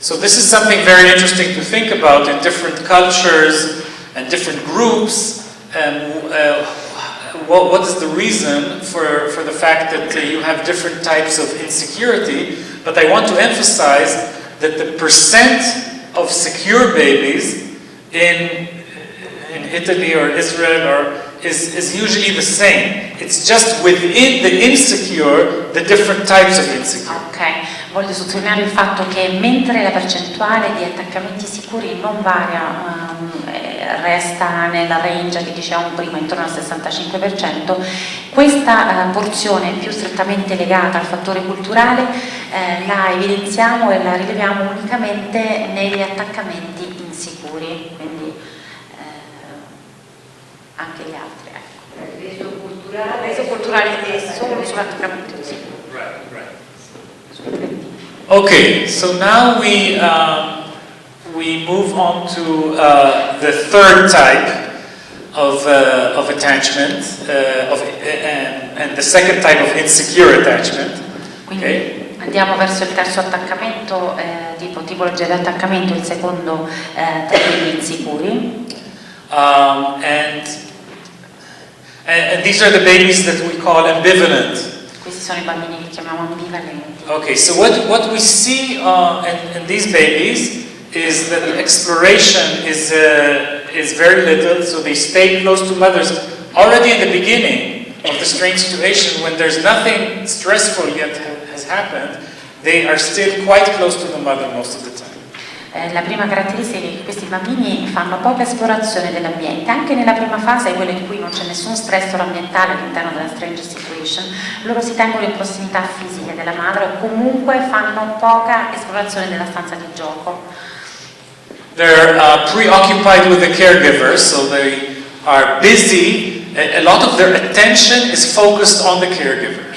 So this is something very interesting to think about in different cultures and different groups. What is the reason for the fact that you have different types of insecurity? But I want to emphasize that the percent of secure babies in Italy or Israel is usually the same. It's just within the insecure, the different types of insecure. Ok, voglio sottolineare il fatto che mentre la percentuale di attaccamenti sicuri non varia, resta nella range che dicevamo prima, intorno al 65%, questa porzione più strettamente legata al fattore culturale la evidenziamo e la rileviamo unicamente negli attaccamenti insicuri, quindi anche gli altri. Reso culturale è solo sull'attaccamento insicuro. Right. Okay, so now we move on to the third type of attachment, and the second type of insecure attachment. Quindi andiamo verso il terzo attaccamento, tipologia di attaccamento, il secondo tra quelli insicuri. And these are the babies that we call ambivalent. Questi sono I bambini che chiamiamo ambivalenti. Okay, so what we see in these babies is that the exploration is very little, so they stay close to mothers already in the beginning of the strange situation when there's nothing stressful yet has happened. They are still quite close to the mother most of the time. La prima caratteristica è che questi bambini fanno poca esplorazione dell'ambiente, anche nella prima fase, quella in cui non c'è nessun stress ambientale all'interno della strange situation, loro si tengono in prossimità fisica della madre o comunque fanno poca esplorazione della stanza di gioco. They're preoccupied with the caregivers, so they are busy. A lot of their attention is focused on the caregiver.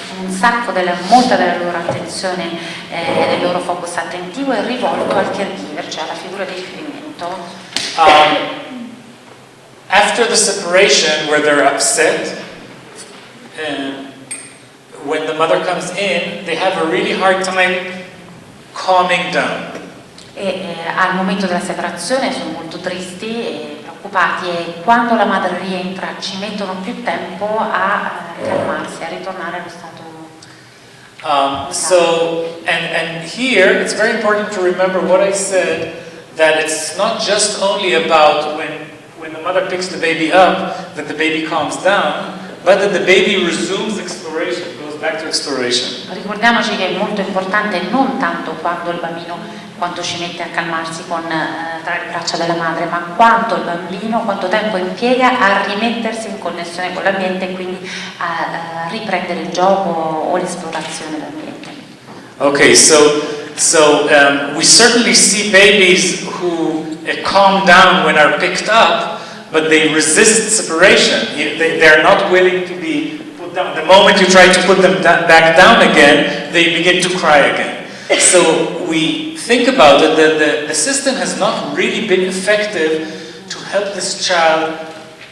Molta della loro attenzione, del loro focus attentivo è rivolto al caregiver, cioè alla figura di riferimento. After the separation, where they're upset, when the mother comes in, they have a really hard time calming down. Al momento della separazione sono molto tristi e preoccupati, e quando la madre rientra ci mettono più tempo a calmarsi, a ritornare allo stato. And here it's very important to remember what I said, that it's not just only about when the mother picks the baby up that the baby calms down, but that the baby resumes exploration, goes back to exploration. Ricordiamoci che è molto importante non tanto quando il bambino, quanto ci mette a calmarsi tra le braccia della madre, ma quanto il bambino, quanto tempo impiega a rimettersi in connessione con l'ambiente e quindi a riprendere il gioco o l'esplorazione dell'ambiente. Okay, so we certainly see babies who calm down when are picked up, but they resist separation. They're not willing to be put down. The moment you try to put them back down again, they begin to cry again. So we think about it, that the system has not really been effective to help this child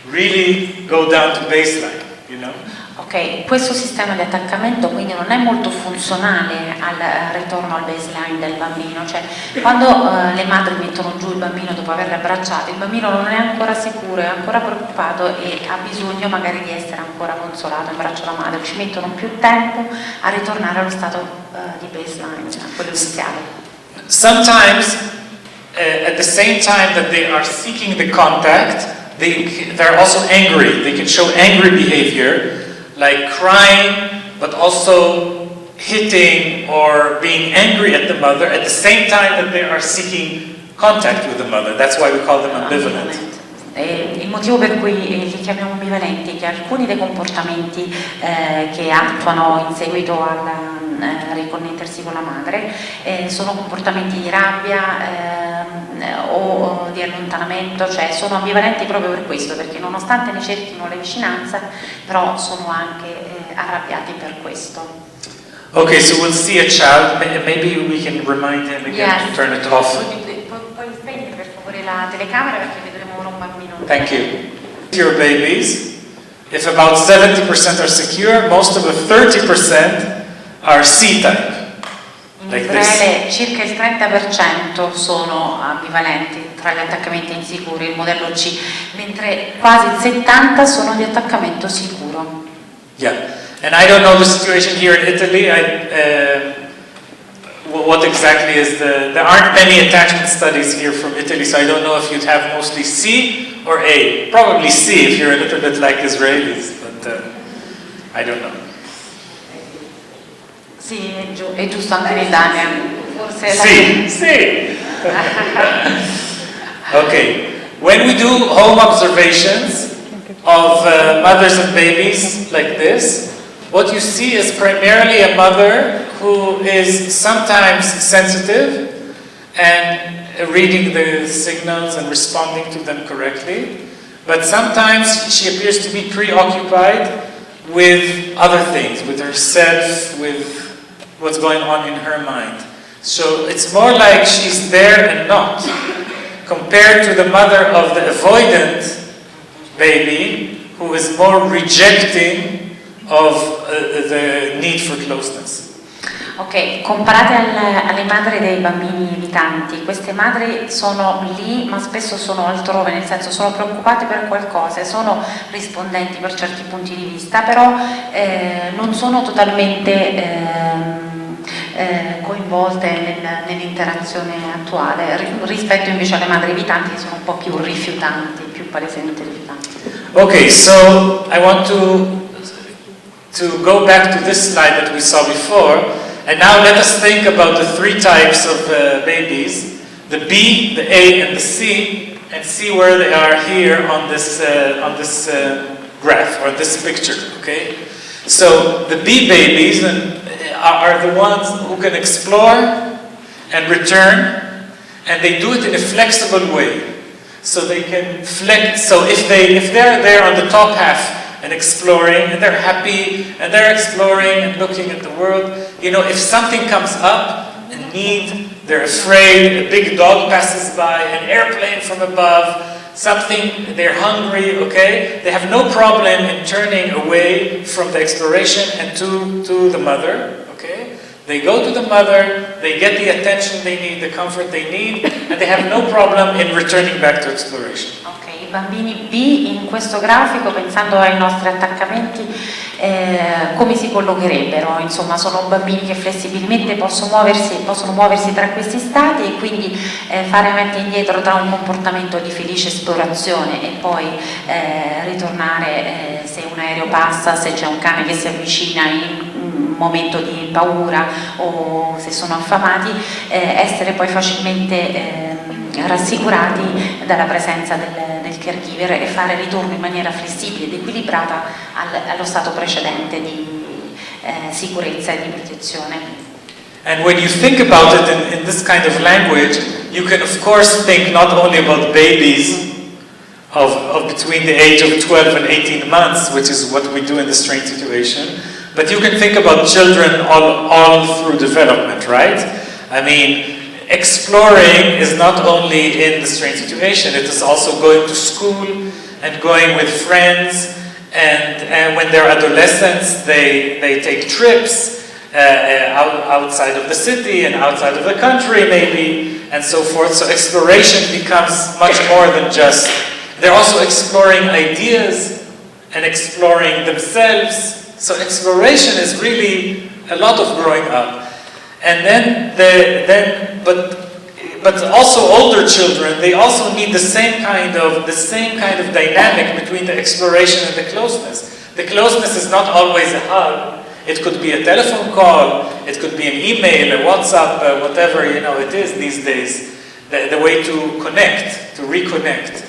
really go down to baseline, you know? Ok, questo sistema di attaccamento quindi non è molto funzionale al ritorno al baseline del bambino, cioè quando le madri mettono giù il bambino dopo averlo abbracciato, il bambino non è ancora sicuro, è ancora preoccupato e ha bisogno magari di essere ancora consolato in braccio alla madre, ci mettono più tempo a ritornare allo stato di baseline, cioè quello iniziale. Sometimes, at the same time that they are seeking the contact, they're also angry. They can show angry behavior, like crying, but also hitting or being angry at the mother at the same time that they are seeking contact with the mother. That's why we call them ambivalent. Il motivo per cui li chiamiamo ambivalenti è che alcuni dei comportamenti che attuano in seguito al riconnettersi con la madre sono comportamenti di rabbia o di allontanamento, cioè sono ambivalenti proprio per questo, perché nonostante ne cerchino la vicinanza, però sono anche arrabbiati per questo. Okay, so we'll see a child. Maybe we can remind him again to turn it off. Puoi spegnere per favore la telecamera perché vedremo ora un bambino. Thank you. Secure babies, if about 70% are secure, most of the 30% are C-type. like Israele circa il 30% sono ambivalenti tra gli attaccamenti insicuri, il modello C, mentre quasi il 70% sono di attaccamento sicuro. Yeah, and I don't know the situation here in Italy. What exactly is there aren't many attachment studies here from Italy, so I don't know if you'd have mostly C or A. Probably C if you're a little bit like Israelis, but I don't know. Sì, è giusto anche in Italia. Forse sì. Okay, when we do home observations of mothers and babies like this, what you see is primarily a mother who is sometimes sensitive and reading the signals and responding to them correctly, but sometimes she appears to be preoccupied with other things, with herself, with what's going on in her mind. So it's more like she's there and not, compared to the mother of the avoidant baby who is more rejecting of the need for closeness. Ok, comparate alle madri dei bambini evitanti, queste madri sono lì ma spesso sono altrove, nel senso sono preoccupate per qualcosa, sono rispondenti per certi punti di vista, però non sono totalmente coinvolte nell'interazione attuale, rispetto invece alle madri evitanti che sono un po' più rifiutanti, più palesemente rifiutanti. Okay, so I want to go back to this slide that we saw before, and now let us think about the three types of babies, the B, the A, and the C, and see where they are here on this graph, or this picture, okay? So the B babies are the ones who can explore and return, and they do it in a flexible way. So they can flex, so if they're there on the top half, and exploring, and they're happy, and they're exploring and looking at the world. You know, if something comes up, a need, they're afraid, a big dog passes by, an airplane from above, something, they're hungry, okay? They have no problem in turning away from the exploration and to the mother, okay? They go to the mother, they get the attention they need, the comfort they need, and they have no problem in returning back to exploration. I bambini B in questo grafico, pensando ai nostri attaccamenti, come si collocherebbero? Insomma, sono bambini che flessibilmente possono muoversi tra questi stati e quindi fare avanti e indietro tra un comportamento di felice esplorazione e poi ritornare se un aereo passa, se c'è un cane che si avvicina in un momento di paura o se sono affamati, essere poi facilmente rassicurati dalla presenza del caregiver e fare ritorno in maniera flessibile ed equilibrata allo stato precedente di sicurezza e di protezione. And when you think about it in this kind of language, you can of course think not only about babies of between the age of 12 and 18 months, which is what we do in the strange situation, but you can think about children all through development, right? I mean, exploring is not only in the strange situation, it is also going to school and going with friends, and when they're adolescents they take trips outside of the city and outside of the country maybe, and so forth. So exploration becomes much more than just, they're also exploring ideas and exploring themselves. So exploration is really a lot of growing up. And but also older children, they also need the same kind of dynamic between the exploration and the closeness. The closeness is not always a hug. It could be a telephone call. It could be an email, a WhatsApp, whatever it is these days. The way to connect, to reconnect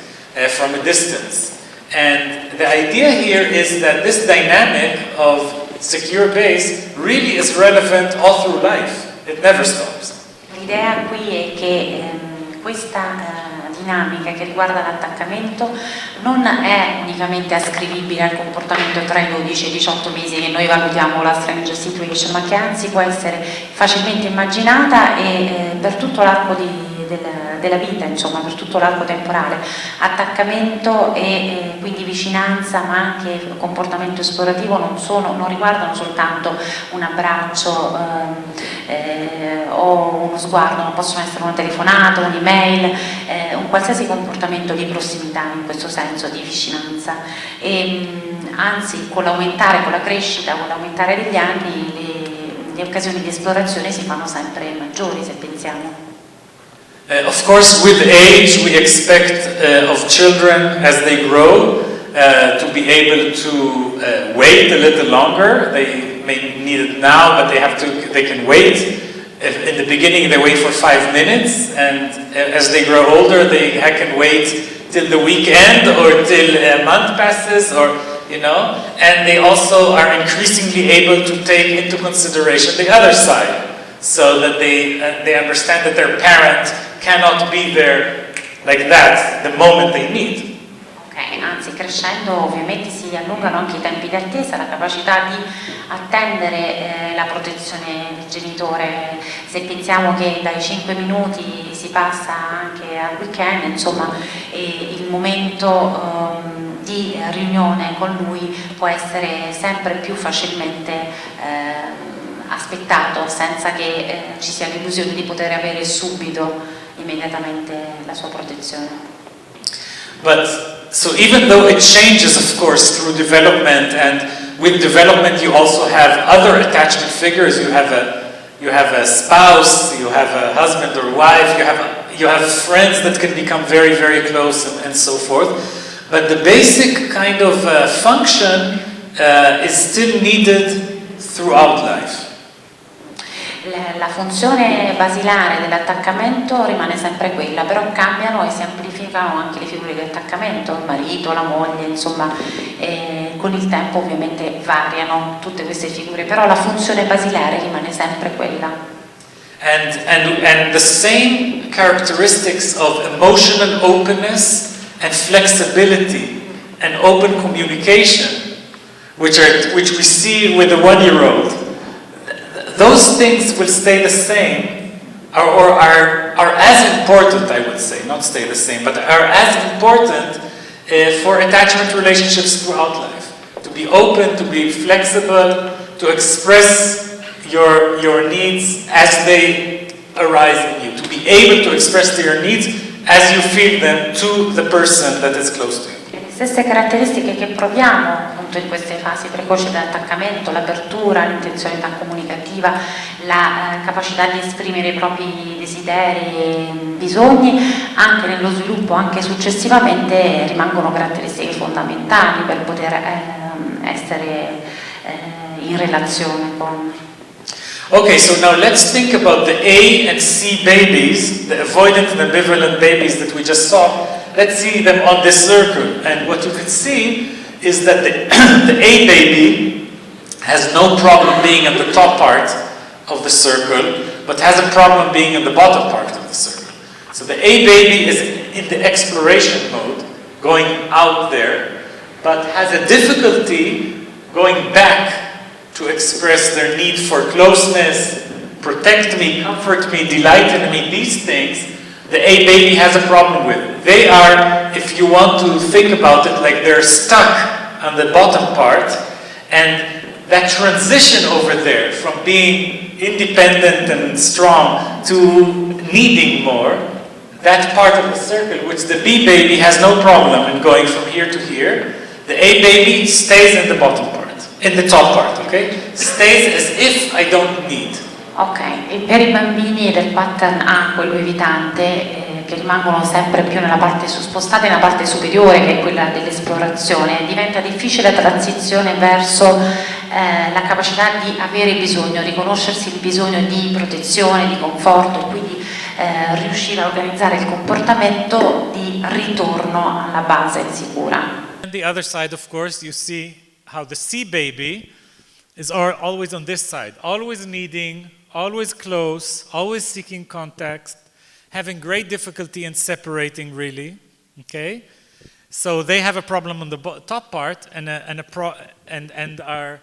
from a distance. And the idea here is that this dynamic of secure base really is relevant all through life. It never stops. L'idea qui è che questa dinamica che riguarda l'attaccamento non è unicamente ascrivibile al comportamento tra i 12 e i 18 mesi che noi valutiamo la strange situation, ma che anzi può essere facilmente immaginata e per tutto l'arco della vita, insomma, per tutto l'arco temporale. Attaccamento e quindi vicinanza, ma anche comportamento esplorativo non riguardano soltanto un abbraccio o uno sguardo, ma possono essere una telefonata, un'email, un qualsiasi comportamento di prossimità in questo senso, di vicinanza. Anzi, con la crescita, con l'aumentare degli anni, le occasioni di esplorazione si fanno sempre maggiori, se pensiamo. Of course, with age, we expect of children as they grow to be able to wait a little longer. They may need it now, but they can wait. If in the beginning, they wait for 5 minutes, and as they grow older, they can wait till the weekend or till a month passes, or and they also are increasingly able to take into consideration the other side, so that they understand that their parent cannot be there like that the moment they need. Ok, anzi, crescendo ovviamente si allungano anche i tempi di attesa, la capacità di attendere la protezione del genitore. Se pensiamo che dai 5 minuti si passa anche al weekend, insomma, il momento di riunione con lui può essere sempre più facilmente aspettato, senza che ci sia l'illusione di poter avere subito, immediatamente, la sua protezione. But so even though it changes, of course, through development, and with development you also have other attachment figures. You have a spouse, you have a husband or wife, you have friends that can become very, very close, and so forth. But the basic kind of function is still needed throughout life. La funzione basilare dell'attaccamento rimane sempre quella, però cambiano e si amplificano anche le figure di attaccamento, il marito, la moglie, insomma, con il tempo ovviamente variano tutte queste figure, però la funzione basilare rimane sempre quella. And the same characteristics of emotional openness and flexibility and open communication, which we see with the 1-year-old, those things will stay the same, or are as important, I would say, not stay the same, but are as important for attachment relationships throughout life. To be open, to be flexible, to express your needs as they arise in you, to be able to express your needs as you feel them to the person that is close to you. Le stesse caratteristiche che proviamo appunto in queste fasi precoci dell'attaccamento, l'apertura, l'intenzionalità comunicativa, la capacità di esprimere i propri desideri e bisogni, anche nello sviluppo, anche successivamente, rimangono caratteristiche fondamentali per poter essere in relazione con. Okay, so now let's think about the A and C babies, the avoidant and ambivalent babies that we just saw. Let's see them on this circle, and what you can see is that the A baby has no problem being in the top part of the circle, but has a problem being in the bottom part of the circle. So the A baby is in the exploration mode, going out there, but has a difficulty going back to express their need for closeness, protect me, comfort me, delight in me, these things. The A baby has a problem with. They are, if you want to think about it, like they're stuck on the bottom part, and that transition over there from being independent and strong to needing more, that part of the circle, which the B baby has no problem in going from here to here, the A baby stays in the bottom part, in the top part, okay? Stays as if I don't need. Ok, e per i bambini del pattern A, quello evitante, che rimangono sempre più nella parte spostata nella parte superiore, che è quella dell'esplorazione, diventa difficile la transizione verso la capacità di avere bisogno, riconoscersi il bisogno di protezione, di conforto, e quindi riuscire a organizzare il comportamento di ritorno alla base sicura. On the other side, of course, you see how the C baby is always on this side, always needing, always close, always seeking contact, having great difficulty in separating, really. Okay, so they have a problem on the top part, and are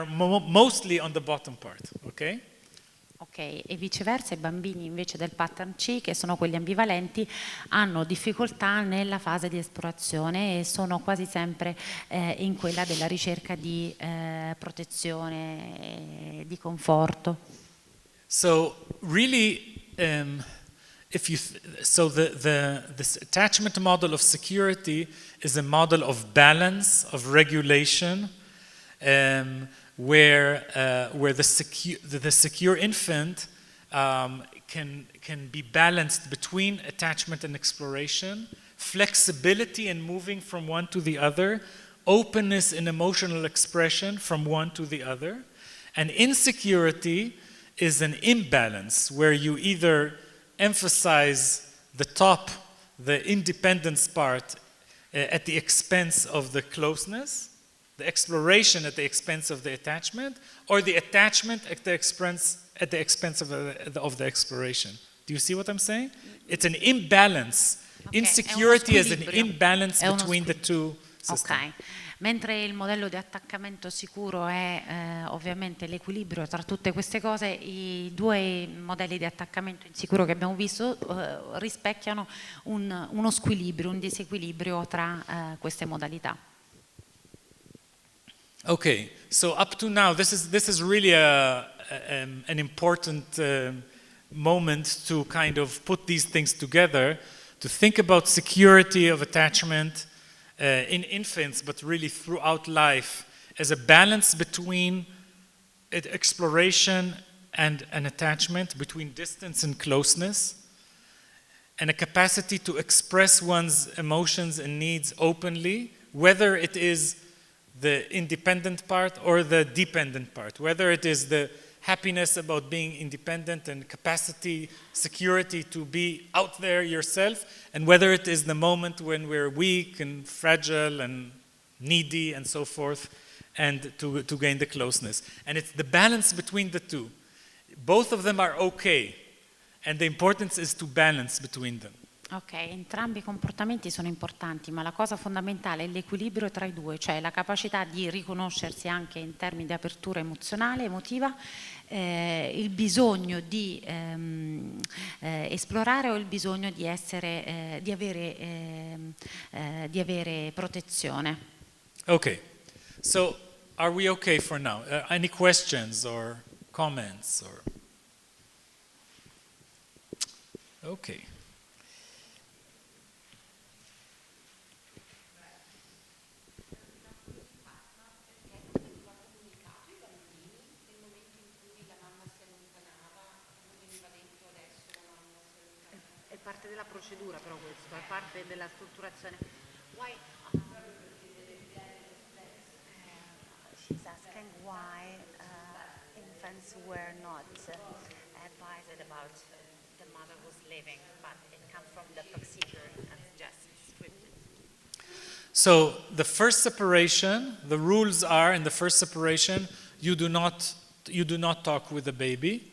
mostly on the bottom part. Okay. Ok, e viceversa i bambini invece del pattern C, che sono quelli ambivalenti, hanno difficoltà nella fase di esplorazione e sono quasi sempre in quella della ricerca di protezione e di conforto. So really, this attachment model of security is a model of balance, of regulation, where the secure infant can be balanced between attachment and exploration, flexibility in moving from one to the other, openness in emotional expression from one to the other, and insecurity is an imbalance where you either emphasize the top, the independence part at the expense of the closeness, the exploration at the expense of the attachment, or the attachment at the expense of the exploration. Do you see what I'm saying? It's an imbalance. Okay. Insecurity is an imbalance between the two systems. Okay. Mentre il modello di attaccamento sicuro è ovviamente l'equilibrio tra tutte queste cose, i due modelli di attaccamento insicuro che abbiamo visto rispecchiano uno squilibrio, un disequilibrio tra queste modalità. Okay, so up to now, this is really an important moment to kind of put these things together, to think about security of attachment in infants, but really throughout life, as a balance between exploration and an attachment, between distance and closeness, and a capacity to express one's emotions and needs openly, whether it is the independent part or the dependent part, whether it is the happiness about being independent and capacity, security to be out there yourself, and whether it is the moment when we're weak and fragile and needy and so forth, and to gain the closeness. And it's the balance between the two. Both of them are okay, and the importance is to balance between them. Ok, entrambi i comportamenti sono importanti, ma la cosa fondamentale è l'equilibrio tra i due, cioè la capacità di riconoscersi anche in termini di apertura emozionale, emotiva, il bisogno di esplorare o il bisogno di avere protezione. Ok, so are we okay for now? Any questions or comments? Okay. Parte della procedura però questo, è parte della strutturazione. Why? She's asking why infants were not advised about the mother who's living, but it comes from the procedure as just scripted. So the first separation, the rules are in the first separation, you do not talk with the baby.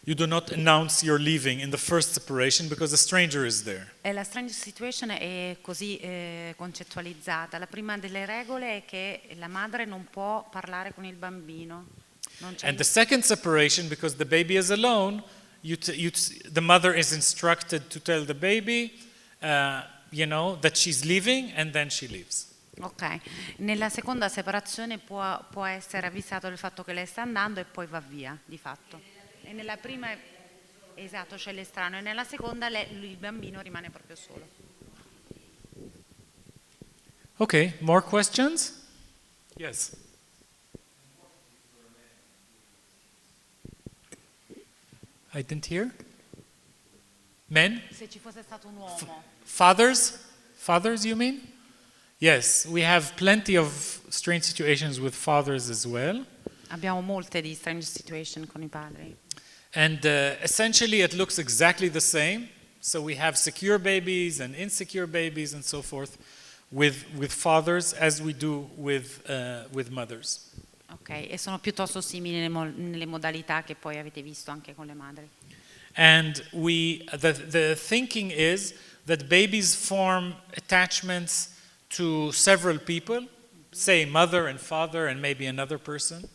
You do not announce you're leaving in the first separation because a stranger is there. La strange situation è così concettualizzata. La prima delle regole è che la madre non può parlare con il bambino. And the second separation, because the baby is alone, the mother is instructed to tell the baby, that she's leaving, and then she leaves. Ok, nella seconda separazione può essere avvisato del fatto che lei sta andando e poi va via, di fatto. E nella prima, esatto, c'è l'estraneo, e nella seconda il bambino rimane proprio solo. Okay, more questions? Yes. I didn't hear. Men? Se ci fosse stato un uomo. Fathers, you mean? Yes, we have plenty of strange situations with fathers as well. Abbiamo molte di strange situation con i padri. And essentially it looks exactly the same. So we have secure babies and insecure babies and so forth with fathers as we do with mothers. Ok, e sono piuttosto simili nelle modalità che poi avete visto anche con le madri. And the thinking is that babies form attachments to several people, say mother and father and maybe another person.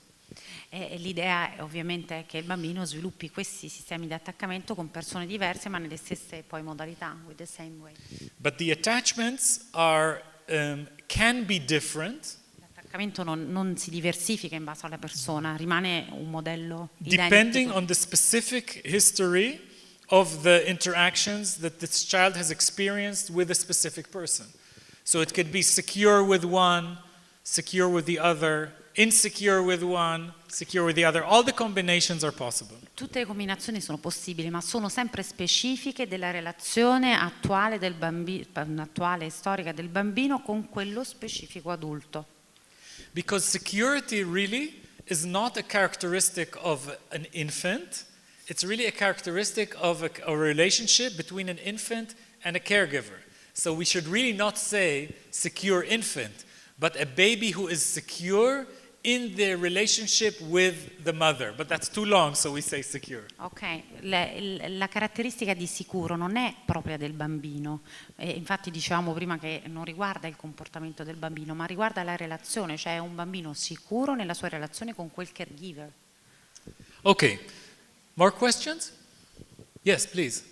E l'idea ovviamente è che il bambino sviluppi questi sistemi di attaccamento con persone diverse ma nelle stesse poi modalità, with the same way. But the attachments are can be different. l'attaccamento non si diversifica in base alla persona, rimane un modello Depending identico. on the specific history of the interactions that this child has experienced with a specific person. So it could be secure with one, secure with the other, insecure with one, secure with the other. All the combinations are possible. Tutte le combinazioni sono possibili, ma sono sempre specifiche della relazione attuale del attuale e storica del bambino con quello specifico adulto. Because security really is not a characteristic of an infant. It's really a characteristic of a relationship between an infant and a caregiver. So we should really not say secure infant, but a baby who is secure in their relationship with the mother. But that's too long, so we say secure. Ok, la caratteristica di sicuro non è propria del bambino, infatti dicevamo prima che non riguarda il comportamento del bambino, ma riguarda la relazione, cioè è un bambino sicuro nella sua relazione con quel caregiver. Okay, more questions? Yes, please.